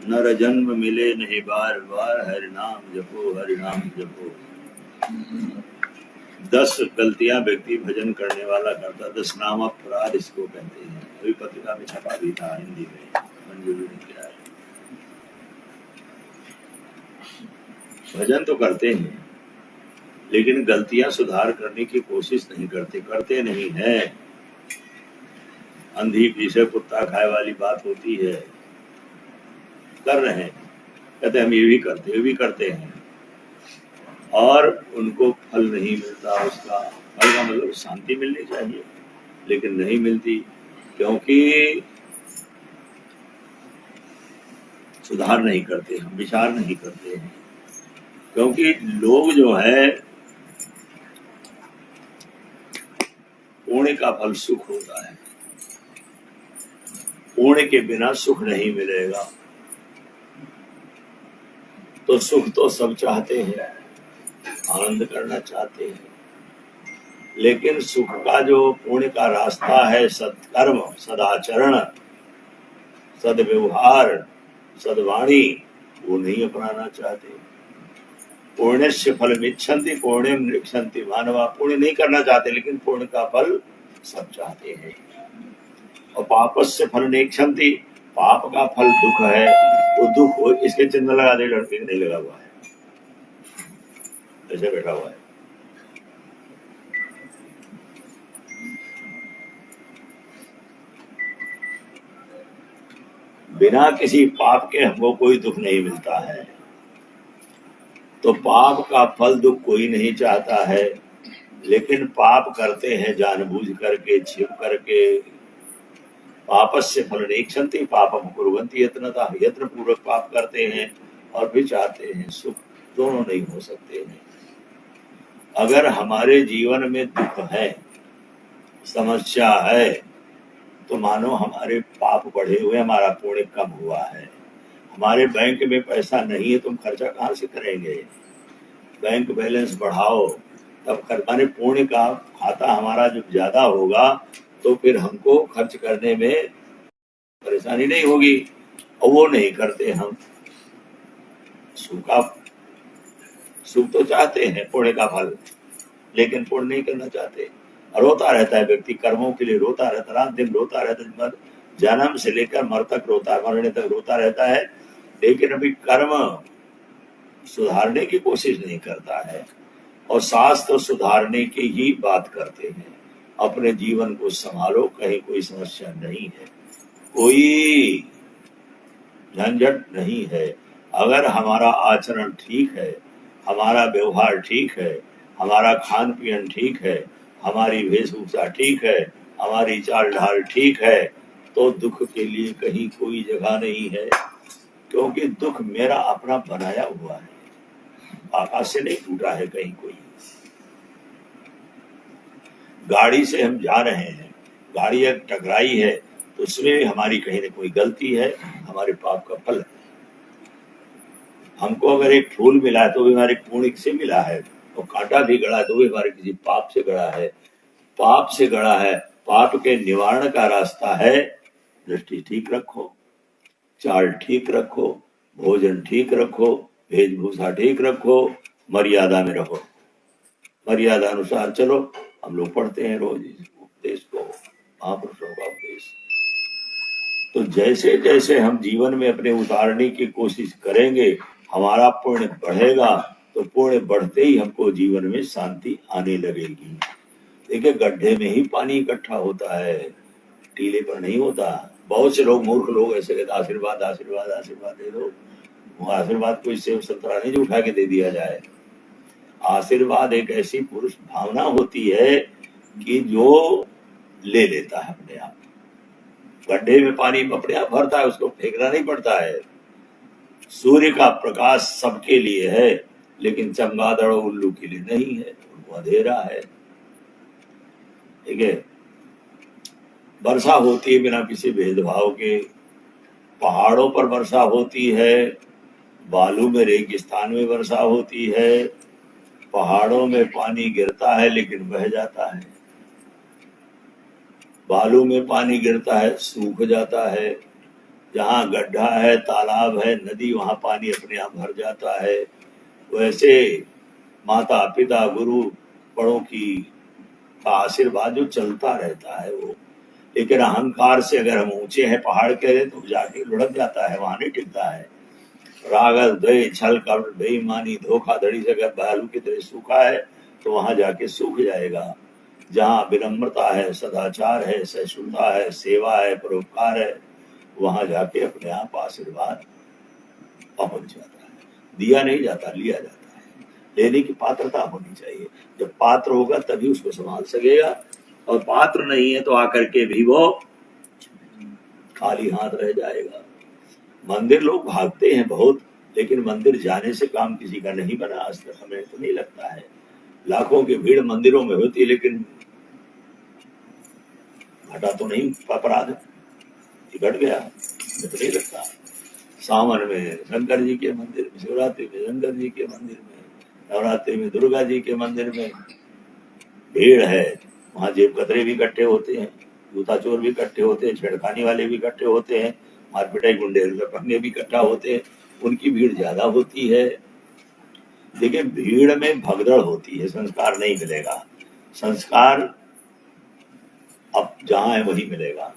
नर जन्म मिले नहीं बार बार, हरि नाम जपो हरि नाम जपो। 10 गलतियां व्यक्ति भजन करने वाला करता, 10 नाम अपराध इसको कहते हैं। अभी पत्रिका में छपा भी था हिंदी में, मंजूरी ने किया है। भजन तो करते हैं लेकिन गलतियां सुधार करने की कोशिश नहीं करते नहीं है। अंधी पीछे कुत्ता खाए वाली बात होती है। कर रहे हैं, कहते हम ये भी करते हैं और उनको फल नहीं मिलता। उसका फल का मतलब शांति मिलनी चाहिए लेकिन नहीं मिलती, क्योंकि सुधार नहीं करते, हम विचार नहीं करते हैं। क्योंकि लोग जो है, पुण्य का फल सुख होता है, पुण्य के बिना सुख नहीं मिलेगा। तो सुख तो सब चाहते हैं, आनंद करना चाहते हैं, लेकिन सुख का जो पुण्य का रास्ता है, सत्कर्म, सदाचरण, सदव्यवहार, सदवाणी, वो नहीं अपनाना चाहते। पुण्यस्य फलमिच्छन्ति पुण्यम निरीक्षन्ति मानवा। पुण्य नहीं करना चाहते लेकिन पुण्य का फल सब चाहते हैं। और पापस्य फल निरीक्षन्ति, पाप का फल दुख है, वो दुख हो इसके चिन्ह लगा दे। लड़के नहीं लगा हुआ है, ऐसे बैठा हुआ है। बिना किसी पाप के हमको कोई दुख नहीं मिलता है। तो पाप का फल दुख कोई नहीं चाहता है, लेकिन पाप करते हैं जानबूझ करके, छिप करके। पापस्य फल निरीक्षन्ति पापम कुर्वन्ति यत्नतः, यत्न पूर्वक पाप करते हैं और फिर चाहते हैं सुख। दोनों नहीं हो सकते हैं। अगर हमारे जीवन में दुख है, समस्या है, तो मानो हमारे पाप बढ़े हुए, हमारा पुण्य कम हुआ है। हमारे बैंक में पैसा नहीं है, तुम खर्चा कहाँ से करेंगे? बैंक बैलेंस बढ़ाओ तब कर, माने पुण्य का खाता हमारा जब ज्यादा होगा तो फिर हमको खर्च करने में परेशानी नहीं होगी। और वो नहीं करते हम। सुख तो चाहते हैं, पुण्य का फल, लेकिन पुण्य नहीं करना चाहते। और रोता रहता है व्यक्ति, कर्मों के लिए रोता रहता, रात दिन रोता रहता, जन्म से लेकर मर तक रोता है, मरने तक रोता रहता है, लेकिन अभी कर्म सुधारने की कोशिश नहीं करता है। और शास्त्र सुधारने की ही बात करते हैं। अपने जीवन को संभालो, कहीं कोई समस्या नहीं है, कोई झंझट नहीं है। अगर हमारा आचरण ठीक है, हमारा व्यवहार ठीक है, हमारा खान पीन ठीक है, हमारी वेशभूषा ठीक है, हमारी चाल ढाल ठीक है, तो दुख के लिए कहीं कोई जगह नहीं है। क्योंकि दुख मेरा अपना बनाया हुआ है, आकाश से नहीं टूटा है कहीं कोई। गाड़ी से हम जा रहे हैं, गाड़ी अगर टकराई है तो उसमें हमारी कहीं न कोई गलती है, हमारे पाप का फल है। हमको अगर एक फूल मिला है तो भी हमारे पुण्य से मिला है, और कांटा भी गड़ा है तो भी हमारे किसी पाप से गड़ा है। पाप से गड़ा है, पाप के निवारण का रास्ता है दृष्टि ठीक रखो, चाल ठीक रखो, भोजन ठीक रखो, वेशभूषा ठीक रखो, मर्यादा में रहो, मर्यादा अनुसार चलो। हम लोग पढ़ते हैं रोज इस उपदेश को, महापुरुषों का उपदेश। तो जैसे जैसे हम जीवन में अपने उतारने की कोशिश करेंगे, हमारा पुण्य बढ़ेगा, तो पुण्य बढ़ते ही हमको जीवन में शांति आने लगेगी। देखिए, गड्ढे में ही पानी इकट्ठा होता है, टीले पर नहीं होता। बहुत से लोग, मूर्ख लोग ऐसे कहते आशीर्वाद आशीर्वाद आशीर्वाद दे दो। वो आशीर्वाद कोई सेव संतरा नहीं जो उठा के दे दिया जाए। आशीर्वाद एक ऐसी पुरुष भावना होती है कि जो ले लेता है अपने आप। गड्ढे में पानी अपने आप भरता है, उसको फेंकना नहीं पड़ता है। सूर्य का प्रकाश सबके लिए है, लेकिन चमगादड़ और उल्लू के लिए नहीं है, उनको अंधेरा है। ठीक है। वर्षा होती है बिना किसी भेदभाव के, पहाड़ों पर वर्षा होती है, बालू में रेगिस्तान में वर्षा होती है। पहाड़ों में पानी गिरता है लेकिन बह जाता है, बालू में पानी गिरता है सूख जाता है, जहाँ गड्ढा है, तालाब है, नदी, वहां पानी अपने आप भर जाता है। वैसे माता पिता गुरु बड़ों की का आशीर्वाद जो चलता रहता है वो, लेकिन अहंकार से अगर हम ऊंचे हैं पहाड़ के हैं तो जाके लुढ़क जाता है, वहां नहीं टिकता है। राग द्वेष छल कपट बेईमानी धोखाधड़ी से अगर बालू की तरह सूखा है तो वहां जाके सूख जाएगा। जहाँ विनम्रता है, सदाचार है, सहिष्णुता है, सेवा है, परोपकार है, वहां जाके अपने आप आशीर्वाद पहुंच जाता है। दिया नहीं जाता, लिया जाता है। लेने की पात्रता होनी चाहिए। जब पात्र होगा तभी उसको संभाल सकेगा, और पात्र नहीं है तो आकर के भी वो खाली हाथ रह जाएगा। मंदिर लोग भागते हैं बहुत, लेकिन मंदिर जाने से काम किसी का नहीं बना आज तक, हमें तो नहीं लगता है। लाखों की भीड़ मंदिरों में होती है, लेकिन घटा तो नहीं अपराध, घट गया, मुझे नहीं लगता। सावन में शंकर जी के मंदिर में, शिवरात्रि में शंकर जी के मंदिर में, नवरात्रि में दुर्गा जी के मंदिर में भीड़ है, वहां जेब कतरे भी इकट्ठे होते हैं, जूता चोर भी इकट्ठे होते हैं, छेड़खानी वाले भी इकट्ठे होते हैं, मारपिटाई गुंडे पंगे भी इकट्ठा होते हैं, उनकी भीड़ ज्यादा होती है। देखिए भीड़ में भगदड़ होती है, संस्कार नहीं मिलेगा। संस्कार अब जहां है वही मिलेगा।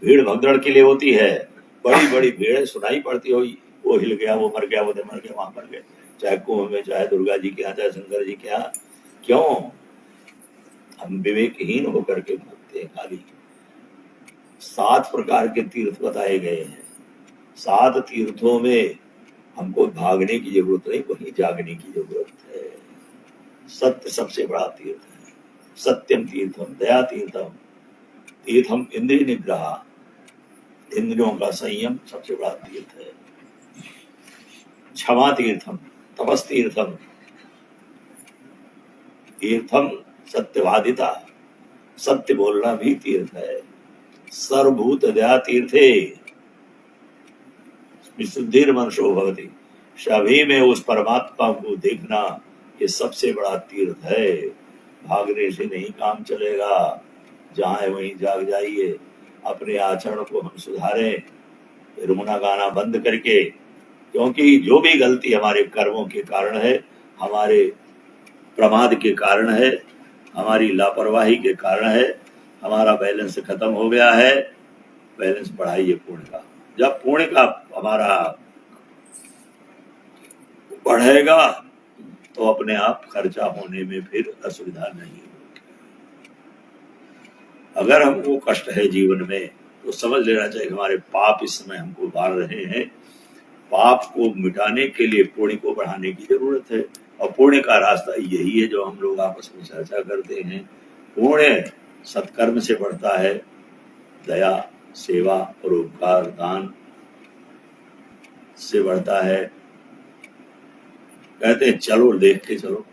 भीड़ भगदड़ के लिए होती है, बड़ी बड़ी भीड़ सुनाई पड़ती हो, वो हिल गया, वो मर गया, वो मर गया, वहां मर गए, चाहे कुंभ में, चाहे दुर्गा जी के यहाँ, चाहे शंकर जी के यहाँ। क्यों? हम विवेकहीन होकर के भूखते हैं खाली। 7 प्रकार के तीर्थ बताए गए हैं। 7 तीर्थों में हमको भागने की जरूरत नहीं, वहीं जागने की जरूरत है। सत्य सबसे बड़ा तीर्थ है। सत्यम तीर्थम दया तीर्थम, तीर्थम इंद्रिय निग्रह, इंद्रियों का संयम सबसे बड़ा तीर्थ है। क्षमा तीर्थम, तपस तीर्थम, तीर्थम सत्यवादिता, सत्य बोलना भी तीर्थ है। सर्वभूत दया तीर्थे विशुद्धिर मनसो भवति, सभी में उस परमात्मा को देखना ये सबसे बड़ा तीर्थ है। भागने से नहीं काम चलेगा, जहाँ है वहीं जाग जाइए। अपने आचरण को हम सुधारें, रोना गाना बंद करके, क्योंकि जो भी गलती हमारे कर्मों के कारण है, हमारे प्रमाद के कारण है, हमारी लापरवाही के कारण है, हमारा बैलेंस खत्म हो गया है। बैलेंस बढ़ाइए पुण्य का। जब पुण्य का हमारा बढ़ेगा तो अपने आप खर्चा होने में फिर असुविधा नहीं होगी। अगर हमको कष्ट है जीवन में तो समझ लेना चाहिए हमारे पाप इस समय हमको उबार रहे हैं। पाप को मिटाने के लिए पुण्य को बढ़ाने की जरूरत है, और पुण्य का रास्ता यही है जो हम लोग आपस में चर्चा करते हैं। पुण्य सत्कर्म से बढ़ता है, दया, सेवा, परोपकार, दान से बढ़ता है। कहते हैं चलो देख के चलो।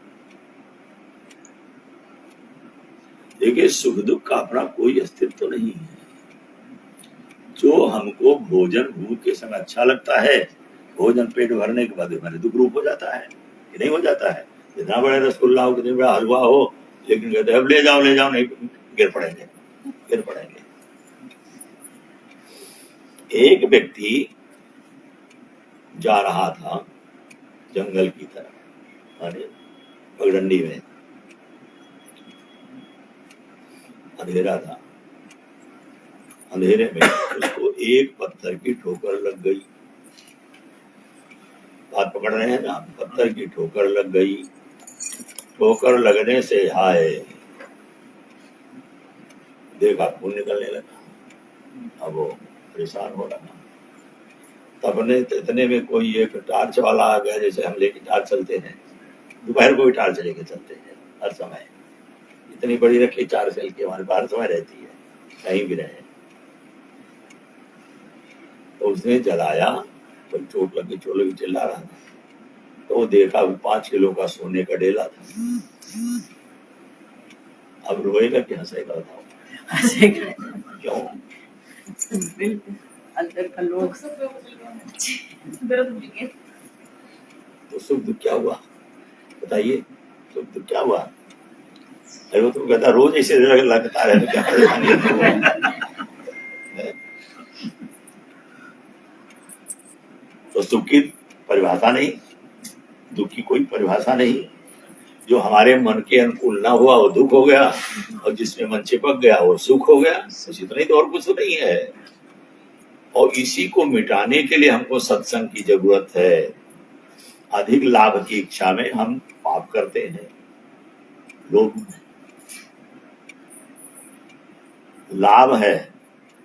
देखिए सुख दुख का अपना कोई अस्तित्व तो नहीं है। जो हमको भोजन भूख के समय अच्छा लगता है, भोजन पेट भरने के बाद हमारे दुख रूप हो जाता है कि नहीं हो जाता है। जितना बड़ा रसगुल्ला हो, कितना बड़ा हलवा हो, लेकिन कहते हैं अब ले जाओ नहीं, गिर पड़ेंगे। एक व्यक्ति जा रहा था जंगल की तरफ, पगडंडी में, अंधेरा था। अंधेरे में उसको एक पत्थर की ठोकर लग गई। बात पकड़ रहे हैं ना? पत्थर की ठोकर लग गई। ठोकर लगने से हाय, देखा खून निकलने लगा। अब वो परेशान हो रहा। तब ने इतने में कोई एक टार्च वाला आ गया, जैसे हम लेके टार्च चलते हैं, दोपहर को भी टार्च लेके चलते हैं हर समय। इतनी बड़ी रखी 4 सेल की हमारे पास समय रहती है, कहीं भी रहे। तो उसने जलाया, तो चोट लगी चिल्ला रहा था। तो देखा 5 किलो का सोने का डेला था। अब रोएगा कि हंसेगा बताओ? क्यों? अंदर का लोग तो सुख दुख क्या हुआ बताइए? सुख दुख क्या हुआ? अरे वो तो कहता रोज ऐसे लगता है तो क्या परेशानी है? तो सुख की परिभाषा नहीं, दुख की कोई परिभाषा नहीं। जो हमारे मन के अनुकूल ना हुआ वो दुख हो गया, और जिसमें मन चिपक गया वो सुख हो गया। बस इतना ही, तो और कुछ नहीं है। और इसी को मिटाने के लिए हमको सत्संग की जरूरत है। अधिक लाभ की इच्छा में हम पाप करते हैं। लोग लाभ है,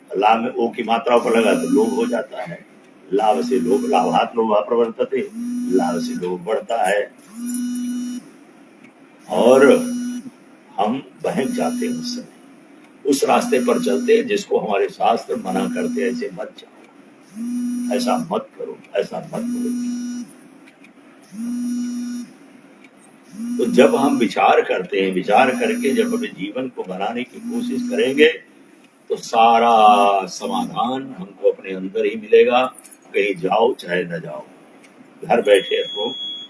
लाभ में ओ की मात्रा पर लगा तो लोभ हो जाता है। लाभ से लोभ, लाभात लोभा प्रवर्तते, लाभ से लोभ बढ़ता है और हम बहक जाते हैं उस समय। उस रास्ते पर चलते हैं जिसको हमारे शास्त्र मना करते हैं, ऐसे मत जाओ, ऐसा मत करो, ऐसा मत करो। तो जब हम विचार करते हैं, विचार करके जब अपने जीवन को बनाने की कोशिश करेंगे तो सारा समाधान हमको अपने अंदर ही मिलेगा। कहीं जाओ चाहे न जाओ, घर बैठे तो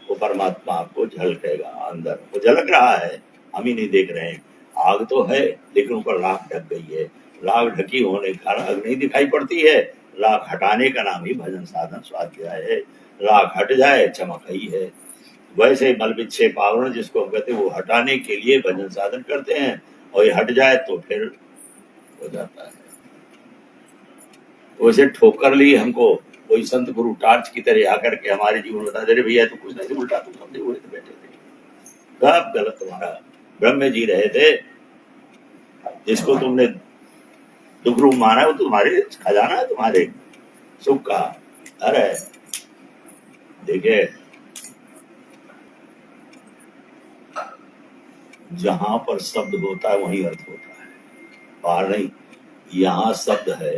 वो परमात्मा आपको झलकेगा अंदर। वो झलक रहा है, हम ही नहीं देख रहे हैं। आग तो है लेकिन ऊपर राख ढक गई है। राख ढकी होने के कारण आग नहीं दिखाई पड़ती है। राख हटाने का नाम ही भजन साधन स्वाध्याय है। राख हट जाए चमक ही है। वैसे ही मल विक्षेप आवरण जिसको हम कहते हैं, वो हटाने के लिए भजन साधन करते हैं, और ये हट जाए तो फिर हो जाता है। वैसे ठोकर ली हमको कोई संत गुरु टार्च की तरह आकर के हमारे जीवन बता दे रहे, भैया तो कुछ नहीं, उल्टा तुम समझे हुए बैठे थे, सब गलत तुम्हारा। ब्रह्म जी रहे थे, जिसको तुमने दुख रूप माना वो तुम्हारे खजाना है, तुम्हारे सुख का। अरे देखिए, जहां पर शब्द होता है वहीं अर्थ होता है, बाहर नहीं। यहाँ शब्द है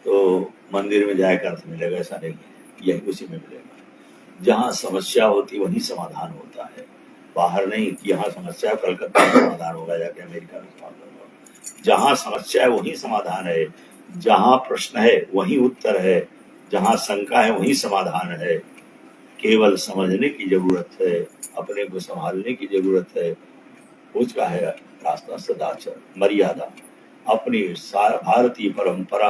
तो मंदिर में जाकर अर्थ मिलेगा, ऐसा नहीं है, यही उसी में मिलेगा। जहाँ समस्या होती वहीं समाधान होता है, बाहर नहीं कि यहाँ समस्या कलकत्ता में समाधान होगा, जाके अमेरिका में समाधान होगा। जहाँ समस्या है वहीं समाधान है, जहाँ प्रश्न है वहीं उत्तर है, जहाँ शंका है वहीं समाधान है। केवल समझने की जरूरत है, अपने को संभालने की जरूरत है। उसका है रास्ता सदाचार, मर्यादा। अपनी भारतीय परंपरा,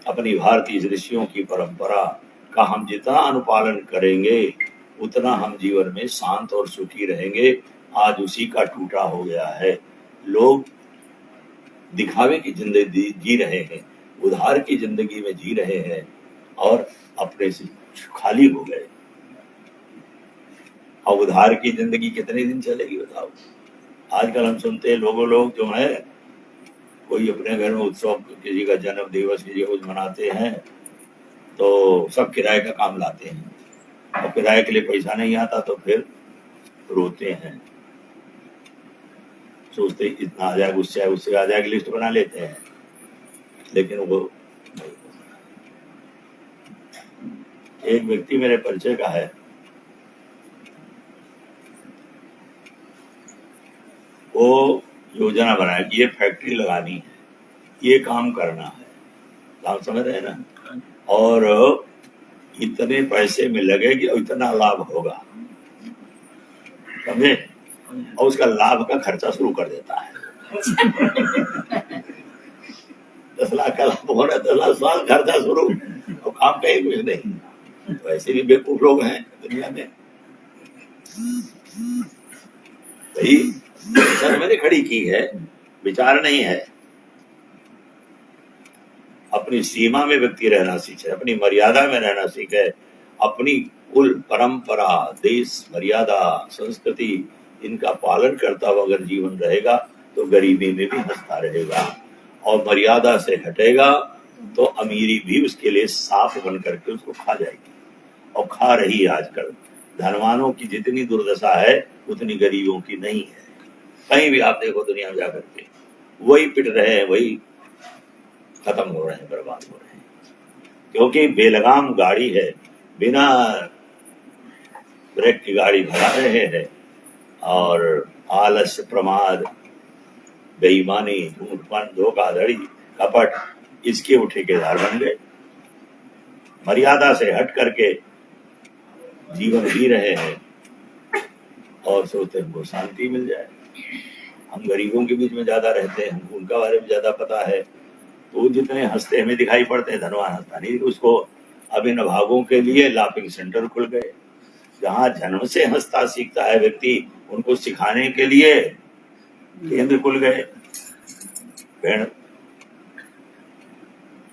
अपनी भारतीय ऋषियों की परंपरा का हम जितना अनुपालन करेंगे उतना हम जीवन में शांत और सुखी रहेंगे। आज उसी का टूटा हो गया है। लोग दिखावे की जिंदगी जी रहे हैं, उधार की जिंदगी में जी रहे हैं और अपने से खाली हो गए। अब उधार की जिंदगी कितने दिन चलेगी बताओ। आजकल हम सुनते हैं लोग जो है, कोई अपने घर में उत्सव, किसी का जन्म दिवस, किसी कुछ मनाते हैं तो सब किराए का काम लाते हैं, और किराए के लिए पैसा नहीं आता तो फिर रोते हैं, सोचते इतना आ जाए, उससे आ जाएगी, लिस्ट बना लेते हैं, लेकिन वो नहीं। एक व्यक्ति मेरे परिचय का है, वो योजना बनाया कि ये फैक्ट्री लगानी है, ये काम करना है, आप समझ रहे हैं ना, और इतने पैसे में लगेगी और इतना लाभ होगा, समझे, और उसका लाभ का खर्चा शुरू कर देता है। 10 लाख का लाभ होना, 10 लाख साल खर्चा शुरू, और काम कहीं कुछ नहीं। तो ऐसे भी बेवकूफ लोग हैं दुनिया में। भाई सर मैंने खड़ी की है, विचार नहीं है। अपनी सीमा में व्यक्ति रहना सीखे, अपनी मर्यादा में रहना सीखे, अपनी कुल परंपरा, देश, मर्यादा, संस्कृति, इनका पालन करता हुआ अगर जीवन रहेगा तो गरीबी में भी हंसता रहेगा, और मर्यादा से हटेगा तो अमीरी भी उसके लिए सांप बन करके उसको खा जाएगी, और खा रही है आजकल। धनवानों की जितनी दुर्दशा है उतनी गरीबों की नहीं है। कहीं भी आप देखो दुनिया में जाकर के वही पिट रहे हैं, वही खत्म हो रहे हैं, बर्बाद हो रहे हैं, क्योंकि बेलगाम गाड़ी है, बिना ब्रेक की गाड़ी भगा रहे हैं, और आलस्य, प्रमाद, बेईमानी, झूठपन, धोखाधड़ी, कपट, इसके वो ठेकेदार बन गए। मर्यादा से हट करके जीवन जी रहे हैं और सोचते हैं हमको शांति मिल जाए। हम गरीबों के बीच में ज्यादा रहते हैं, हमको उनका बारे में ज्यादा पता है, तो जितने हंसते हमें दिखाई पड़ते हैं, धनवान हंसता नहीं उसको अब इन अभागों के लिए लाफिंग सेंटर खुल गए, जहां जन्म से हंसता सीखता है व्यक्ति, उनको सिखाने के लिए केंद्र खुल गए। बहन,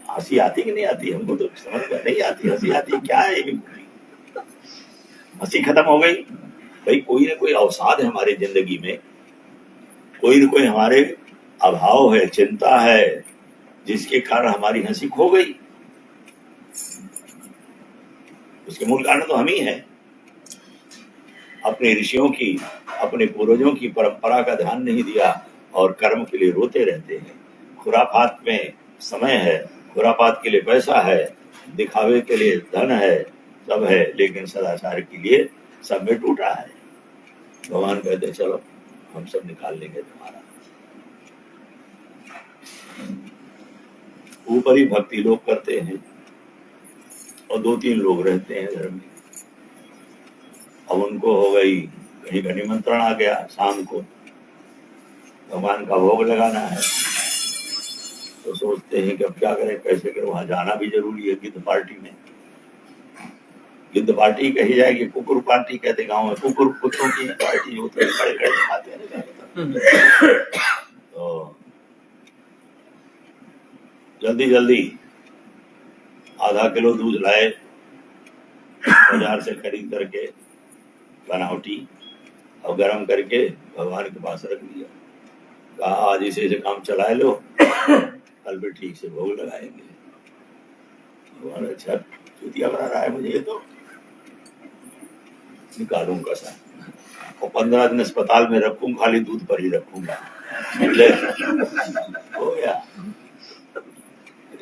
हंसी आती कि नहीं आती? हमको तो समझ में नहीं आती हंसी आती क्या है ये? हंसी खत्म हो गई। भाई कोई ना कोई अवसाद है हमारी जिंदगी में, कोई ना कोई हमारे अभाव है, चिंता है, जिसके कारण हमारी हंसी खो गई। उसके मूल कारण तो हम ही हैं। अपने ऋषियों की, अपने पूर्वजों की परंपरा का ध्यान नहीं दिया और कर्म के लिए रोते रहते हैं। खुरापात में समय है, खुरापात के लिए पैसा है, दिखावे के लिए धन है, सब है, लेकिन सदाचार के लिए सब में टूटा है। भगवान कहते चलो हम सब निकाल लेंगे तुम्हारा। ऊपरी भक्ति लोग करते हैं और 2-3 लोग रहते हैं घर में। अब उनको हो गई, कहीं का निमंत्रण आ गया, शाम को भगवान का भोग लगाना है, तो सोचते हैं कि अब क्या करें, कैसे करें। वहां जाना भी जरूरी है। गिद्ध पार्टी में, गिद्ध पार्टी कही जाएगी, कुकुर पार्टी कहते गांव में। कुकुर कुत्तों की पार्टी होती है, खड़े खड़े खाते हैं। तो जल्दी जल्दी आधा किलो दूध लाए बाजार से खरीद करके, बनावटी, और गर्म करके भगवान के पास रख दिया। कहा आज इसे काम चला लो, कल भी ठीक से भोग लगाएंगे। भगवान अच्छा चूतिया बना रहा है मुझे, तो निकालूंगा सर, और 15 दिन अस्पताल में रखूंगा, खाली दूध पर ही रखूंगा। हो गया।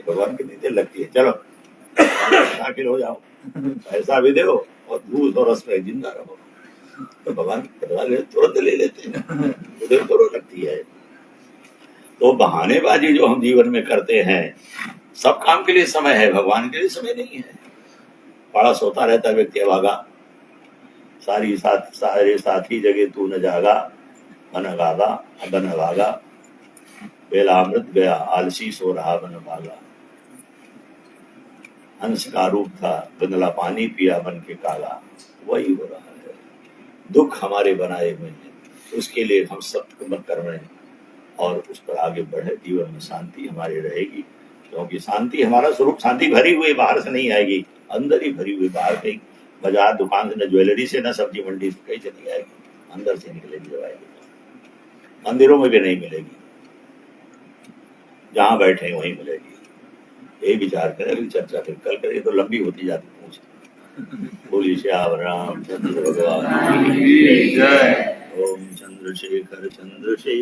भगवान की नींद लगती है, चलो दाखिल हो जाओ, पैसा भी दो और दूध और रस में जिंदा रहो। तो भगवान तुरंत ले लेते हैं, मुझे तो लगती है। तो बहानेबाजी जो हम जीवन में करते हैं, सब काम के लिए समय है, भगवान के लिए समय नहीं है। बड़ा सोता रहता है व्यक्ति अभागा, सारे साथी जगह तू न जागा, मन गागा बन भागा, बेला अमृत गया आलसी सो रहा बन भागा। हंस का रूप था बंदला पानी पिया बन के काला, वही हो रहा है। दुख हमारे बनाए हुए हैं, उसके लिए हम सब कर्म कर रहे हैं और उस पर आगे बढ़े। जीवन में शांति हमारी रहेगी, क्योंकि शांति हमारा स्वरूप, शांति भरी हुई बाहर से नहीं आएगी, अंदर ही भरी हुई। बाहर कहीं बाजार दुकान से, न ज्वेलरी से, न सब्जी मंडी से कहीं चली आएगी, अंदर से निकलेगी जब आएगी। मंदिरों में भी नहीं मिलेगी, जहां बैठे वहीं मिलेगी। ये विचार करें, अगली चर्चा फिर कल करें, तो लंबी होती जाती पूछ। बोली श्याम रामचंद्र भगवान की जय। ओम चंद्रशेखर चंद्रशेखर।